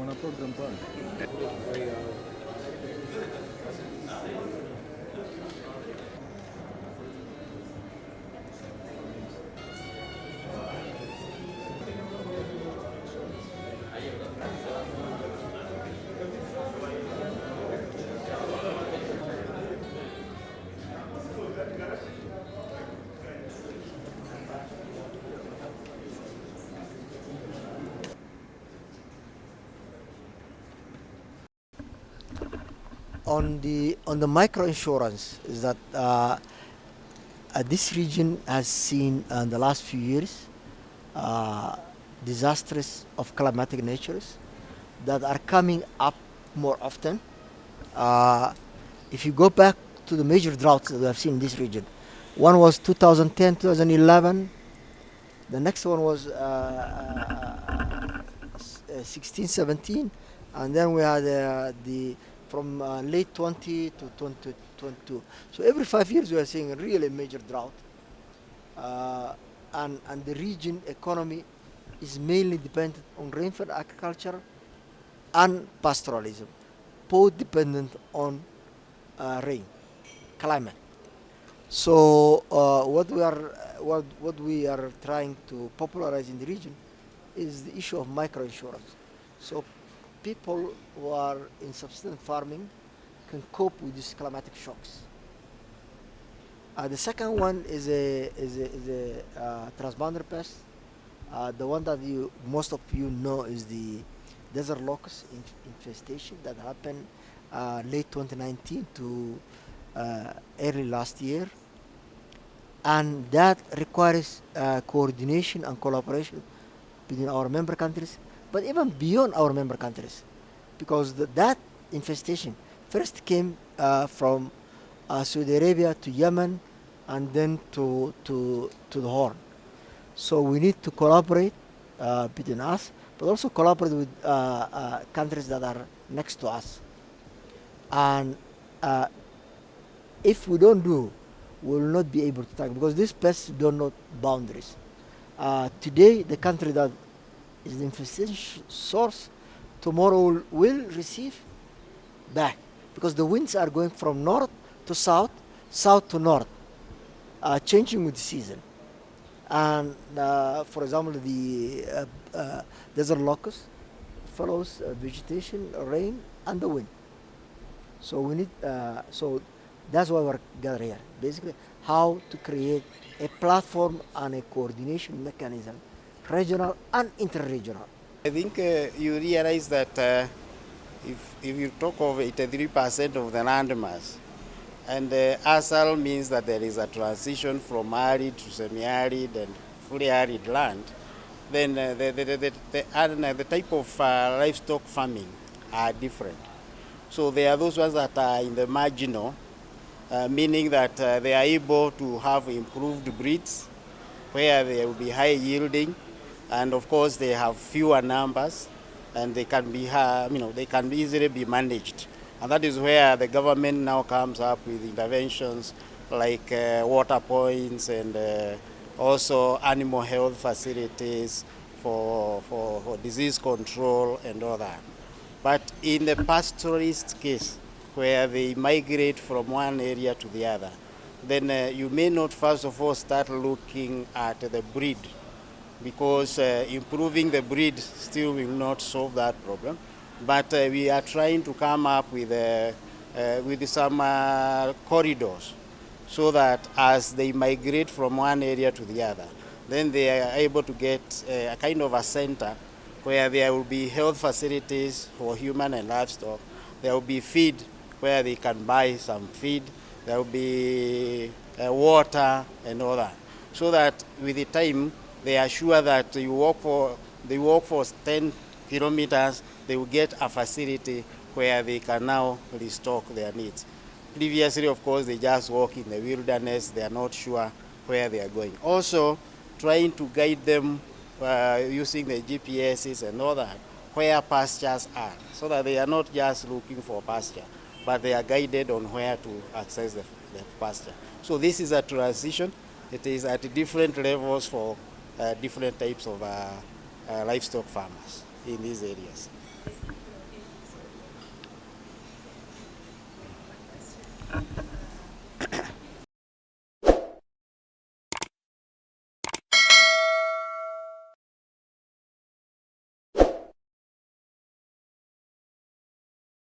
Mwana program pale. On the micro insurance is that this region has seen in the last few years disasters of climatic natures that are coming up more often. If you go back to the major droughts that we have seen in this region, one was 2010, 2011. The next one was 16, 17, and then we had the from late 20 to 2022. So every 5 years we are seeing a really major drought, and the region economy is mainly dependent on rainfed agriculture and pastoralism, both dependent on rain, climate. So what we are trying to popularize in the region is the issue of microinsurance. So people who are in subsistence farming can cope with these climatic shocks. The second one is a transboundary pest. The one that most of you know is the desert locust infestation that happened late 2019 to early last year, and that requires coordination and collaboration between our member countries, but even beyond our member countries, because that infestation first came from Saudi Arabia to Yemen, and then to the Horn. So we need to collaborate between us, but also collaborate with countries that are next to us. And if we don't do, we will not be able to tackle, because these pests don't know boundaries. Today, the country that is the infestation source, tomorrow will receive back, because the winds are going from north to south, south to north, changing with the season. And for example, the desert locust follows vegetation, rain, and the wind. So we need, so that's why we're gathered here. Basically, how to create a platform and a coordination mechanism, regional and interregional. I think you realize that if you talk of 83% of the land mass, and ASAL means that there is a transition from arid to semi-arid and fully arid land, then the type of livestock farming are different. So there are those ones that are in the marginal, meaning that they are able to have improved breeds where they will be high yielding, and of course they have fewer numbers, and they can be, they can easily be managed. And that is where the government now comes up with interventions like water points and also animal health facilities for disease control and all that. But in the pastoralist case, where they migrate from one area to the other, then you may not first of all start looking at the breed, because improving the breed still will not solve that problem. But we are trying to come up with some corridors, so that as they migrate from one area to the other, then they are able to get a kind of a center where there will be health facilities for human and livestock. There will be feed where they can buy some feed. There will be water and all that, so that with the time they are sure that they walk for 10 kilometers, they will get a facility where they can now restock their needs. Previously, of course, they just walk in the wilderness. They are not sure where they are going. Also, trying to guide them using the GPSs and all that, where pastures are, so that they are not just looking for pasture, but they are guided on where to access the pasture. So this is a transition. It is at different levels for different types of livestock farmers in these areas.